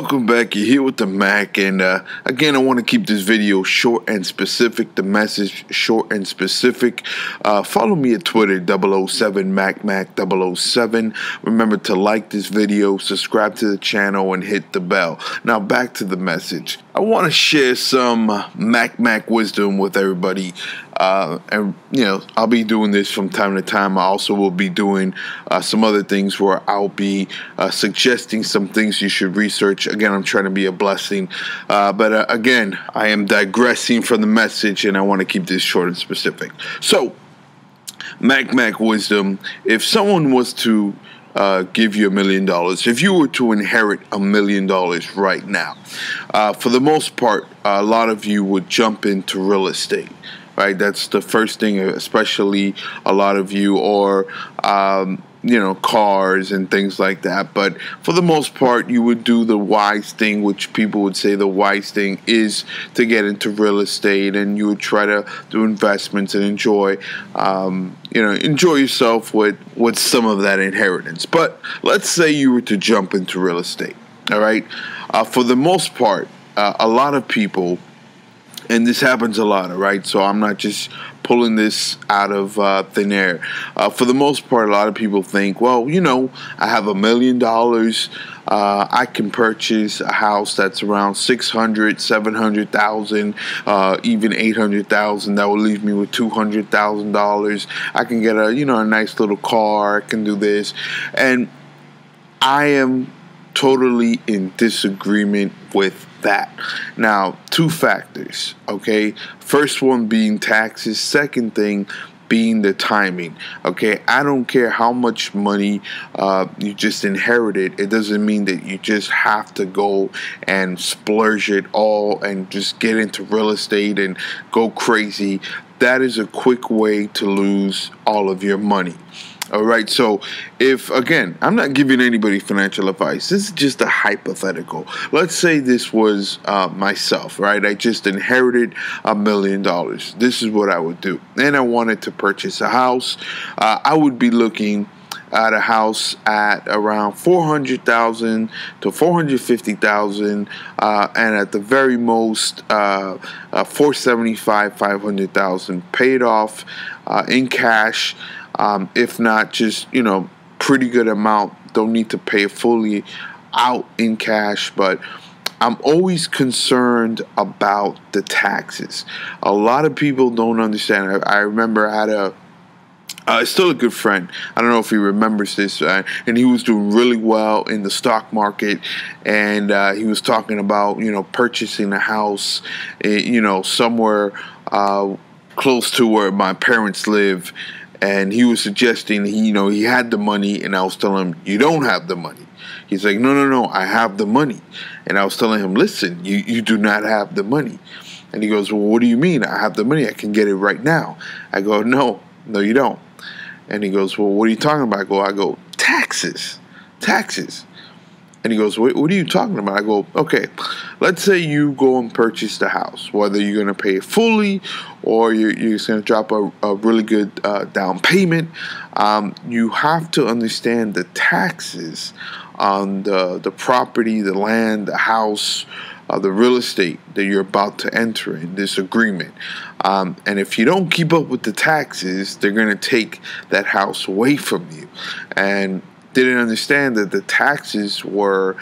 Welcome back. You're here with the Mac, and again, I want to keep this video short and specific. The message short and specific. Follow me at Twitter 007MacMac007. Remember to like this video, subscribe to the channel, and hit the bell. Now back to the message. I want to share some Mac wisdom with everybody. And I'll be doing this from time to time. I also will be doing some other things where I'll be suggesting some things you should research. Again, I'm trying to be a blessing, but again, I am digressing from the message, and I want to keep this short and specific. So, Mac wisdom: if someone was to give you $1 million, if you were to inherit $1 million right now, for the most part, a lot of you would jump into real estate. Right, that's the first thing, especially a lot of you, or cars and things like that. But for the most part, you would do the wise thing, which people would say the wise thing is to get into real estate, and you would try to do investments and enjoy yourself with some of that inheritance. But let's say you were to jump into real estate. All right, for the most part, a lot of people. And this happens a lot, all right? So I'm not just pulling this out of thin air. For the most part, a lot of people think, well, I have $1 million. I can purchase a house that's around $600,000, $700,000, even $800,000. That will leave me with $200,000. I can get a nice little car. I can do this, and I am totally in disagreement with that. Now, two factors, okay? First one being taxes. Second thing being the timing, okay? I don't care how much money you just inherited. It doesn't mean that you just have to go and splurge it all and just get into real estate and go crazy. That is a quick way to lose all of your money. All right, so again, I'm not giving anybody financial advice. This is just a hypothetical. Let's say this was myself, right? I just inherited $1 million. This is what I would do. And I wanted to purchase a house. I would be looking at a house at around $400,000 to $450,000, and at the very most $475,000, $500,000 paid off in cash. If not, just, pretty good amount. Don't need to pay it fully out in cash, but I'm always concerned about the taxes. A lot of people don't understand. I remember I had still a good friend. I don't know if he remembers this, and he was doing really well in the stock market, and he was talking about, purchasing a house, somewhere close to where my parents live. And he was suggesting he had the money, and I was telling him, you don't have the money. He's like, no, I have the money. And I was telling him, listen, you do not have the money. And he goes, well, what do you mean? I have the money. I can get it right now. I go, no, you don't. And he goes, well, what are you talking about? I go, taxes. And he goes, what are you talking about? I go, okay, let's say you go and purchase the house, whether you're going to pay it fully or you're just going to drop a really good down payment. You have to understand the taxes on the property, the land, the house, the real estate that you're about to enter in this agreement. And if you don't keep up with the taxes, they're going to take that house away from you. And didn't understand that the taxes were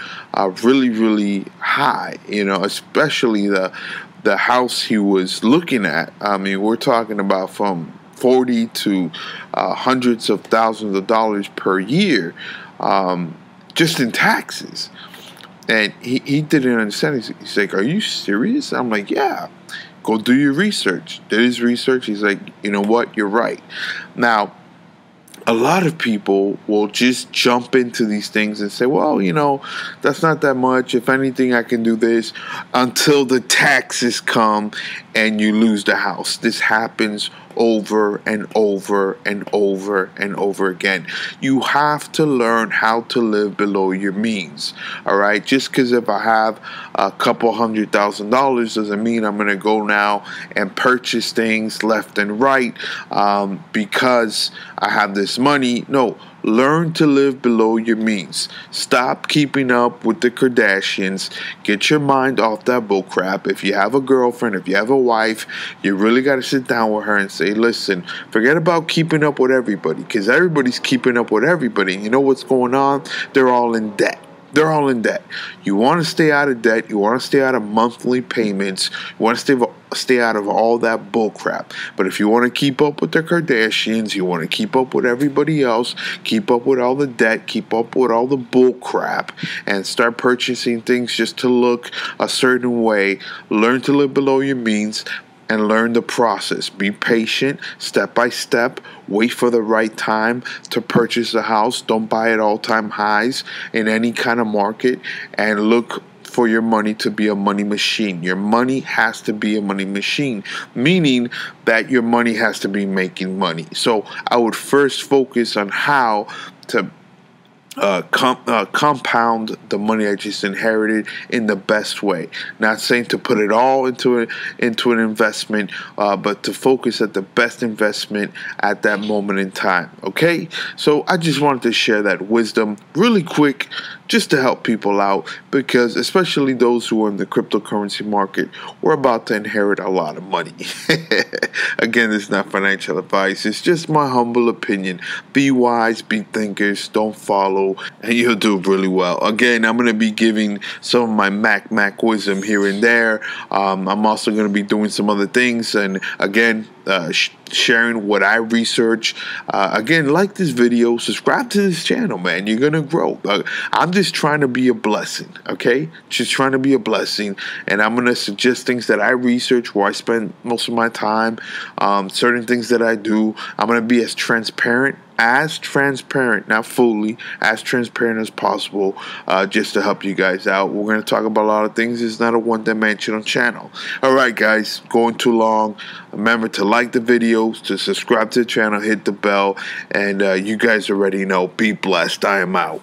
really, really high, especially the house he was looking at. I mean, we're talking about from $40,000 to hundreds of thousands of dollars per year, just in taxes. And he didn't understand. He's like, are you serious? I'm like, yeah, go do your research. Did his research. He's like, you know what? You're right. Now, a lot of people will just jump into these things and say, well, that's not that much. If anything, I can do this, until the taxes come and you lose the house. This happens over and over and over and over again. You have to learn how to live below your means. All right. Just because if I have a couple $100,000 doesn't mean I'm going to go now and purchase things left and right because I have this money. No, learn to live below your means. Stop keeping up with the Kardashians. Get your mind off that bull crap. If you have a girlfriend, if you have a wife, you really got to sit down with her and say, listen, forget about keeping up with everybody, because everybody's keeping up with everybody. You know what's going on? They're all in debt. They're all in debt. You want to stay out of debt. You want to stay out of monthly payments. You want to stay out of all that bull crap. But if you want to keep up with the Kardashians, you want to keep up with everybody else, keep up with all the debt, keep up with all the bull crap, and start purchasing things just to look a certain way, learn to live below your means, and learn the process. Be patient, step by step. Wait for the right time to purchase a house. Don't buy at all-time highs in any kind of market, and look for your money to be a money machine. Your money has to be a money machine, meaning that your money has to be making money. So I would first focus on how to compound the money I just inherited in the best way. Not saying to put it all into an investment, but to focus at the best investment at that moment in time. Okay, so I just wanted to share that wisdom really quick, just to help people out, because especially those who are in the cryptocurrency market, we're about to inherit a lot of money. Again, it's not financial advice. It's just my humble opinion. Be wise, be thinkers, don't follow, and you'll do really well. Again, I'm going to be giving some of my Mac wisdom here and there. I'm also going to be doing some other things, and again, sharing what I research. Again, like this video, subscribe to this channel, man. You're gonna grow. I'm just trying to be a blessing, okay? Just trying to be a blessing, and I'm gonna suggest things that I research, where I spend most of my time, certain things that I do. I'm gonna be as transparent, not fully, as transparent as possible, just to help you guys out. We're going to talk about a lot of things. It's not a one-dimensional channel. All right, guys, going too long. Remember to like the videos, to subscribe to the channel, hit the bell, and you guys already know. Be blessed. I am out.